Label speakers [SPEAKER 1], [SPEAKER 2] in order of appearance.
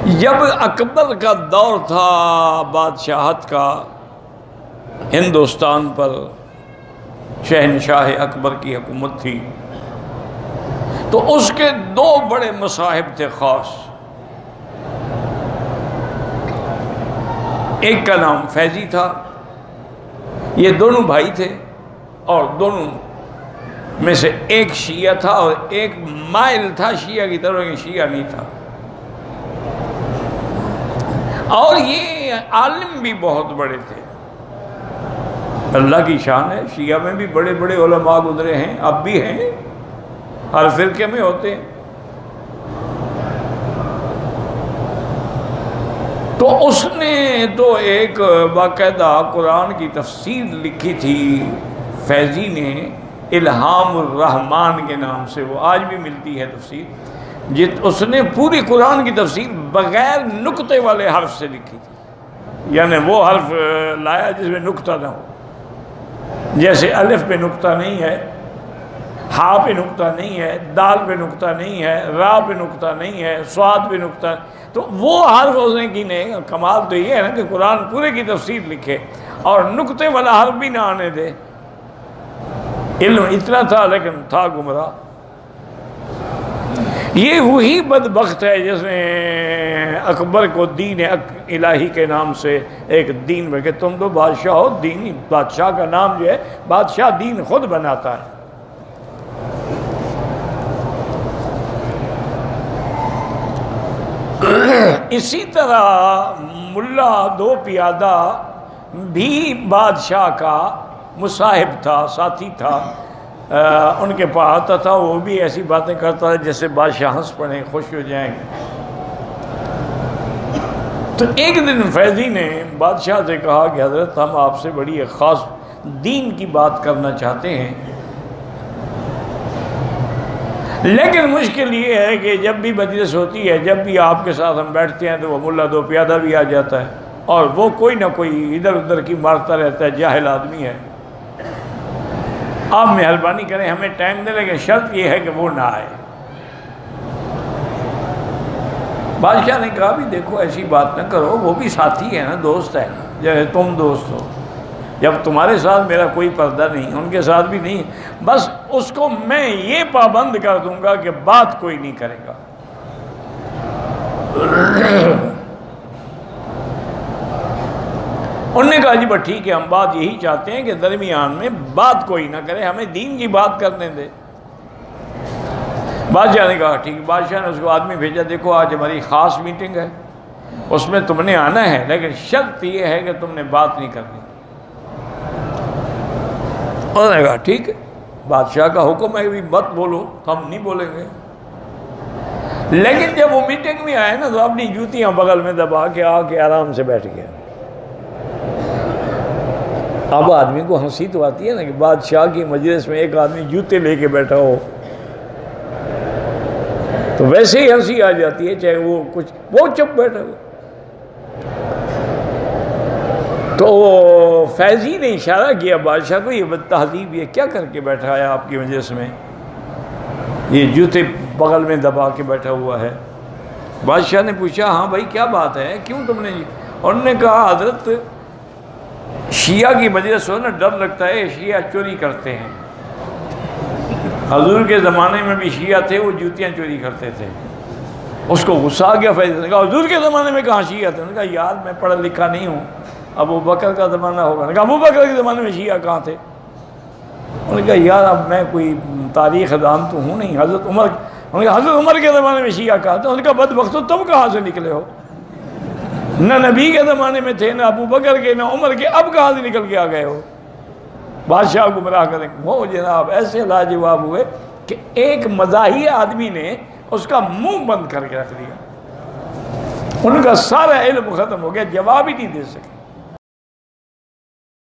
[SPEAKER 1] جب اکبر کا دور تھا بادشاہت کا ہندوستان پر، شہنشاہ اکبر کی حکومت تھی، تو اس کے دو بڑے مصاحب تھے خاص۔ ایک کا نام فیضی تھا، یہ دونوں بھائی تھے، اور دونوں میں سے ایک شیعہ تھا اور ایک مائل تھا شیعہ کی طرف، لیکن شیعہ نہیں تھا۔ اور یہ عالم بھی بہت بڑے تھے، اللہ کی شان ہے، شیعہ میں بھی بڑے بڑے علماء گزرے ہیں، اب بھی ہیں، ہر فرقے میں ہوتے ہیں۔ تو اس نے تو ایک باقاعدہ قرآن کی تفسیر لکھی تھی فیضی نے، الہام الرحمن کے نام سے، وہ آج بھی ملتی ہے تفسیر۔ اس نے پوری قرآن کی تفسیر بغیر نقطے والے حرف سے لکھی تھی، یعنی وہ حرف لایا جس میں نقطہ نہ ہو، جیسے الف پہ نقطہ نہیں ہے، ہا پہ نقطہ نہیں ہے، دال پہ نقطہ نہیں ہے، را پہ نقطہ نہیں ہے، صاد پہ نقطہ، تو وہ حرف اس نے کی نہیں۔ کمال تو یہ ہے نا کہ قرآن پورے کی تفسیر لکھے اور نقطے والا حرف بھی نہ آنے دے۔ علم اتنا تھا لیکن تھا گمراہ۔ یہ وہی بدبخت ہے جس نے اکبر کو دین الہی کے نام سے ایک دین میں کہ تم تو بادشاہ ہو، دین بادشاہ کا نام جو ہے، بادشاہ دین خود بناتا ہے۔ اسی طرح ملا دو پیادہ بھی بادشاہ کا مصاحب تھا، ساتھی تھا، ان کے پاس آتا تھا، وہ بھی ایسی باتیں کرتا تھا جیسے بادشاہ ہنس پڑیں، خوش ہو جائیں۔ تو ایک دن فیضی نے بادشاہ سے کہا کہ حضرت ہم آپ سے بڑی ایک خاص دین کی بات کرنا چاہتے ہیں، لیکن مشکل یہ ہے کہ جب بھی مجلس ہوتی ہے، جب بھی آپ کے ساتھ ہم بیٹھتے ہیں تو وہ ملا دو پیادہ بھی آ جاتا ہے، اور وہ کوئی نہ کوئی ادھر ادھر کی مارتا رہتا ہے، جاہل آدمی ہے۔ آپ مہربانی کریں، ہمیں ٹائم دیں، لیکن شرط یہ ہے کہ وہ نہ آئے۔ بادشاہ نے کہا بھی دیکھو ایسی بات نہ کرو، وہ بھی ساتھی ہے نا، دوست ہے نا، جیسے تم دوست ہو، جب تمہارے ساتھ میرا کوئی پردہ نہیں، ان کے ساتھ بھی نہیں، بس اس کو میں یہ پابند کر دوں گا کہ بات کوئی نہیں کرے گا۔ انہوں نے کہا جی بس ٹھیک ہے، ہم بات یہی چاہتے ہیں کہ درمیان میں بات کوئی نہ کرے، ہمیں دین کی بات کرنے دے۔ بادشاہ نے کہا ٹھیک۔ بادشاہ نے اس کو آدمی بھیجا، دیکھو آج ہماری خاص میٹنگ ہے، اس میں تم نے آنا ہے، لیکن شرط یہ ہے کہ تم نے بات نہیں کرنی۔ انہوں نے کہا ٹھیک ہے، بادشاہ کا حکم ہے کہ مت بولو، ہم نہیں بولیں گے۔ لیکن جب وہ میٹنگ میں آئے نا تو اپنی جوتیاں بغل میں دبا کے آ کے آرام سے بیٹھ گیا۔ اب آدمی کو ہنسی تو آتی ہے نا کہ بادشاہ کی مجلس میں ایک آدمی جوتے لے کے بیٹھا ہو، تو ویسے ہی ہنسی آ جاتی ہے، چاہے وہ کچھ، وہ چپ بیٹھا ہو۔ تو فیضی نے اشارہ کیا بادشاہ کو، یہ بد تہذیب، یہ کیا کر کے بیٹھا ہے آپ کی مجلس میں، یہ جوتے بغل میں دبا کے بیٹھا ہوا ہے۔ بادشاہ نے پوچھا ہاں بھائی کیا بات ہے، کیوں تم نے؟ انہوں نے کہا حضرت شیعہ کی مجلس ہو نا، ڈر لگتا ہے شیعہ چوری کرتے ہیں۔ حضور کے زمانے میں بھی شیعہ تھے، وہ جوتیاں چوری کرتے تھے۔ اس کو غصہ آ گیا، فیضی نے کہا حضور کے زمانے میں کہاں شیعہ تھے؟ انہوں نے کہا یار میں پڑھا لکھا نہیں ہوں، ابو بکر کا زمانہ ہوگا۔ انہوں نے کہا ابو بکر کے زمانے میں شیعہ کہاں تھے؟ انہوں نے کہا یار اب میں کوئی تاریخ دان تو ہوں نہیں، حضرت عمر، انہوں نے کہا حضرت عمر کے زمانے میں شیعہ کہاں تھے؟ انہوں نے کہا بدبختو تم کہاں سے نکلے ہو؟ نہ نبی کے زمانے میں تھے، نہ ابو بکر کے، نہ عمر کے، اب کہاں سے نکل کے آ گئے ہو؟ بادشاہ گمراہ کریں۔ وہ جناب ایسے لاجواب ہوئے کہ ایک مزاحیہ آدمی نے اس کا منہ بند کر کے رکھ دیا، ان کا سارا علم ختم ہو گیا، جواب ہی نہیں دے سکے۔